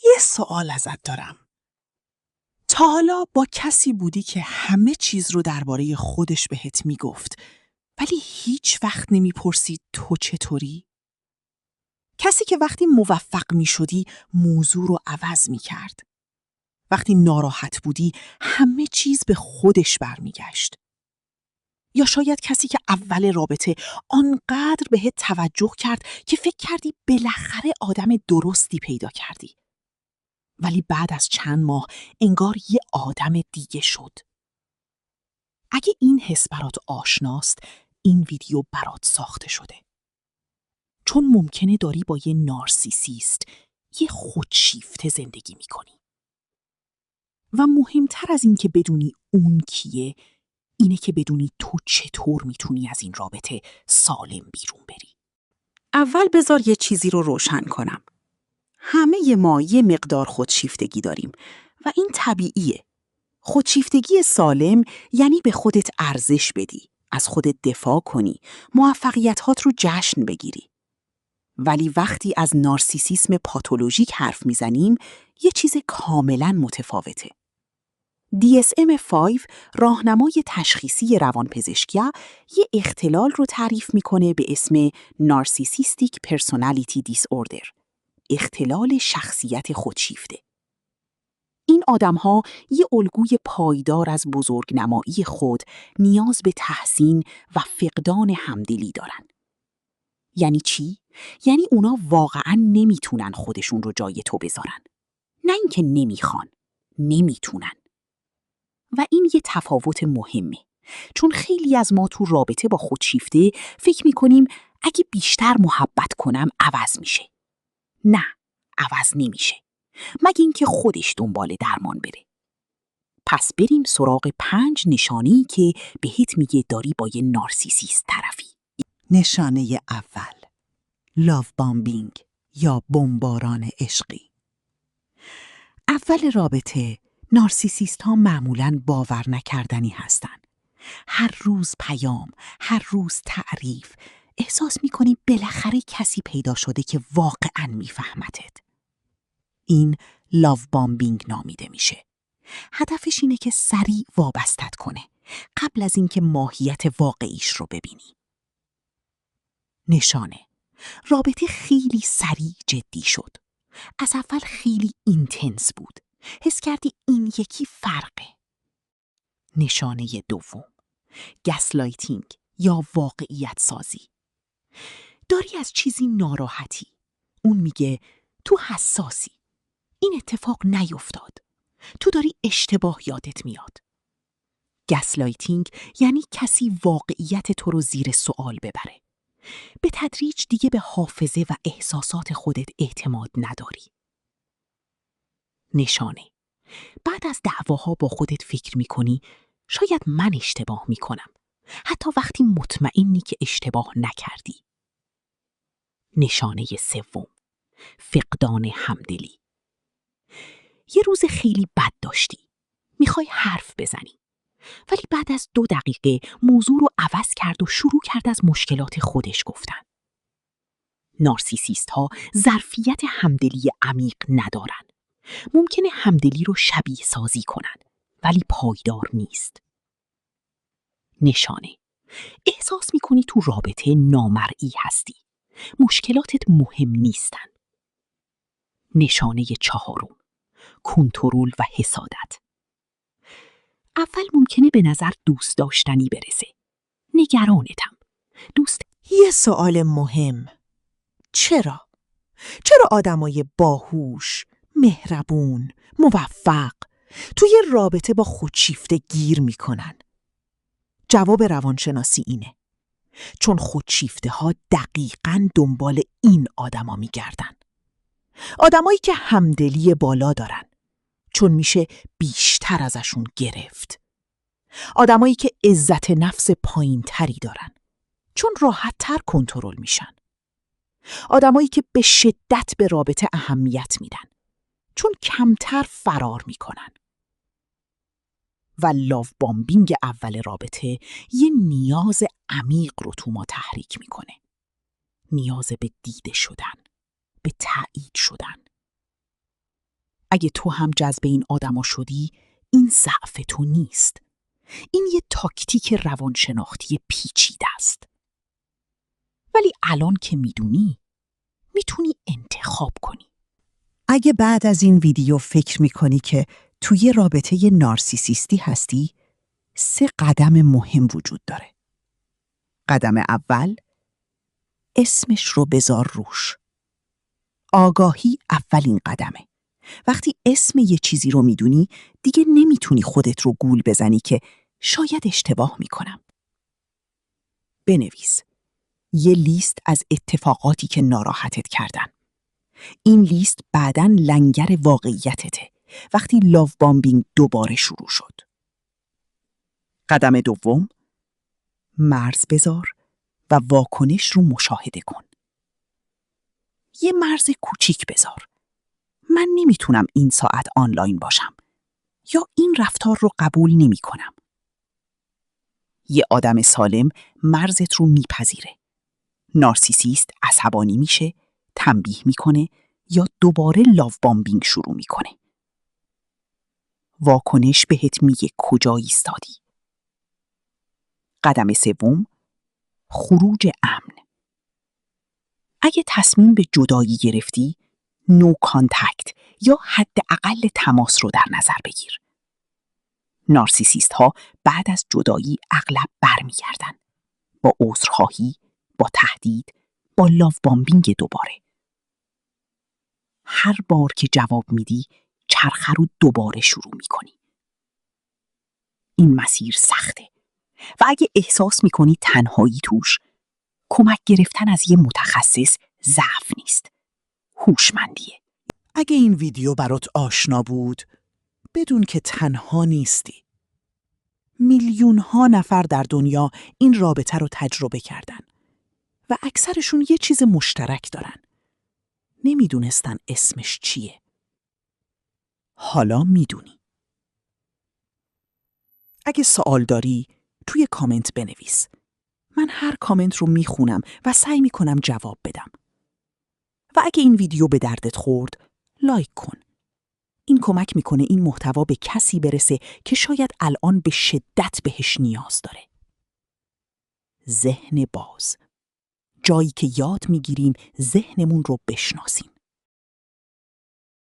یه سوال ازت دارم. تا حالا با کسی بودی که همه چیز رو درباره خودش بهت میگفت ولی هیچ وقت نمیپرسی تو چطوری؟ کسی که وقتی موفق میشدی موضوع رو عوض میکرد. وقتی ناراحت بودی همه چیز به خودش برمیگشت. یا شاید کسی که اول رابطه آنقدر بهت توجه کرد که فکر کردی بالاخره آدم درستی پیدا کردی. ولی بعد از چند ماه انگار یه آدم دیگه شد. اگه این حس برات آشناست، این ویدیو برات ساخته شده. چون ممکنه داری با یه نارسیسیست، یه خودشیفته زندگی میکنی. و مهمتر از این که بدونی اون کیه، اینه که بدونی تو چطور میتونی از این رابطه سالم بیرون بری. اول بذار یه چیزی رو روشن کنم. همه ما یه مقدار خودشیفتگی داریم و این طبیعیه. خودشیفتگی سالم یعنی به خودت ارزش بدی، از خودت دفاع کنی، موفقیت‌هات رو جشن بگیری. ولی وقتی از نارسیسیسم پاتولوژیک حرف میزنیم، یه چیز کاملاً متفاوته. DSM-5 راهنمای تشخیصی روانپزشکی‌ها یه اختلال رو تعریف میکنه به اسم Narcissistic Personality Disorder، اختلال شخصیت خودشیفته. این آدم‌ها یه الگوی پایدار از بزرگنمایی خود، نیاز به تحسین و فقدان همدلی دارن. یعنی چی؟ یعنی اونا واقعاً نمیتونن خودشون رو جای تو بذارن. نه اینکه نمیخوان، نمیتونن. و این یه تفاوت مهمه. چون خیلی از ما تو رابطه با خودشیفته فکر میکنیم اگه بیشتر محبت کنم عوض میشه. نه، عوض نمیشه. مگه اینکه خودش دنبال درمان بره. پس بریم سراغ 5 نشانی که بهت میگه داری با یه نارسیسیست طرفی. نشانه اول، لاو بامبینگ یا بمباران عشقی. اول رابطه، نارسیسیست ها معمولاً باور نکردنی هستن. هر روز پیام، هر روز تعریف، احساس میکنی بالاخره کسی پیدا شده که واقعاً میفهمتت. این لاو بامبینگ نامیده میشه. هدفش اینه که سریع وابستت کنه قبل از اینکه ماهیت واقعیش رو ببینی. نشانه، رابطه خیلی سریع جدی شد. از اول خیلی اینتنس بود. حس کردی این یکی فرقه. نشانه دوم، گسلایتینگ یا واقعیت سازی. داری از چیزی ناراحتی. اون میگه تو حساسی. این اتفاق نیفتاد. تو داری اشتباه یادت میاد. گسلایتینگ یعنی کسی واقعیت تو رو زیر سوال ببره. به تدریج دیگه به حافظه و احساسات خودت اعتماد نداری. نشانه، بعد از دعواها با خودت فکر میکنی شاید من اشتباه میکنم، حتی وقتی مطمئنی که اشتباه نکردی. نشانه سوم، فقدان همدلی. یه روز خیلی بد داشتی. میخوای حرف بزنی. ولی بعد از 2 دقیقه موضوع رو عوض کرد و شروع کرد از مشکلات خودش گفتن. نارسیسیست ها ظرفیت همدلی عمیق ندارن. ممکنه همدلی رو شبیه سازی کنن ولی پایدار نیست. نشانه، احساس میکنی تو رابطه نامرئی هستی. مشکلاتت مهم نیستن. نشانه چهارم، کنترل و حسادت. اول ممکنه به نظر دوست داشتنی برسه. نگرانتم. یه سوال مهم. چرا؟ چرا آدمای باهوش، مهربون، موفق توی رابطه با خودشیفته گیر میکنن؟ جواب روانشناسی اینه. چون خودشیفته ها دقیقاً دنبال این آدما میگردن. آدمایی که همدلی بالا دارن. چون میشه بیشتر ازشون گرفت. آدمایی که عزت نفس پایین تری دارن. چون راحت تر کنترل میشن. آدمایی که به شدت به رابطه اهمیت میدن. چون کمتر فرار میکنن. و لاو بامبینگ اول رابطه یه نیاز عمیق رو تو ما تحریک میکنه. نیاز به دیده شدن، به تایید شدن. اگه تو هم جذب این آدما شدی، این ضعف تو نیست. این یه تاکتیک روانشناختی پیچیده است. ولی الان که میدونی، میتونی انتخاب کنی. اگه بعد از این ویدیو فکر میکنی که توی رابطه نارسیسیستی هستی، 3 قدم مهم وجود داره. قدم اول، اسمش رو بذار روش. آگاهی اولین قدمه. وقتی اسم یه چیزی رو میدونی، دیگه نمیتونی خودت رو گول بزنی که شاید اشتباه میکنم. بنویس. یه لیست از اتفاقاتی که ناراحتت کردن. این لیست بعداً لنگر واقعیتته وقتی لاو بامبینگ دوباره شروع شد. قدم دوم، مرز بذار و واکنش رو مشاهده کن. یه مرز کوچیک بذار. من نمیتونم این ساعت آنلاین باشم، یا این رفتار رو قبول نمی کنم. یه آدم سالم مرزت رو میپذیره. نارسیسیست عصبانی میشه، تنبیه میکنه یا دوباره لاو بامبینگ شروع میکنه. واکنش بهت میگه کجا ایستادی. قدم سوم، خروج امن. اگه تصمیم به جدایی گرفتی، نو کانتکت یا حداقل تماس رو در نظر بگیر. نارسیسیست ها بعد از جدایی اغلب برمیگردن. با عذرخواهی، با تهدید، با لاو بامبینگ دوباره. هر بار که جواب میدی، چرخه رو دوباره شروع میکنی. این مسیر سخته و اگه احساس میکنی تنهایی توش، کمک گرفتن از یه متخصص ضعف نیست، هوشمندیه. اگه این ویدیو برات آشنا بود، بدون که تنها نیستی. میلیون‌ها نفر در دنیا این رابطه رو تجربه کردن و اکثرشون یه چیز مشترک دارن. نمیدونستن اسمش چیه. حالا میدونی. اگه سوال داری، توی کامنت بنویس. من هر کامنت رو میخونم و سعی میکنم جواب بدم. و اگه این ویدیو به دردت خورد، لایک کن. این کمک میکنه این محتوا به کسی برسه که شاید الان به شدت بهش نیاز داره. ذهن باز. جایی که یاد میگیریم ذهنمون رو بشناسیم.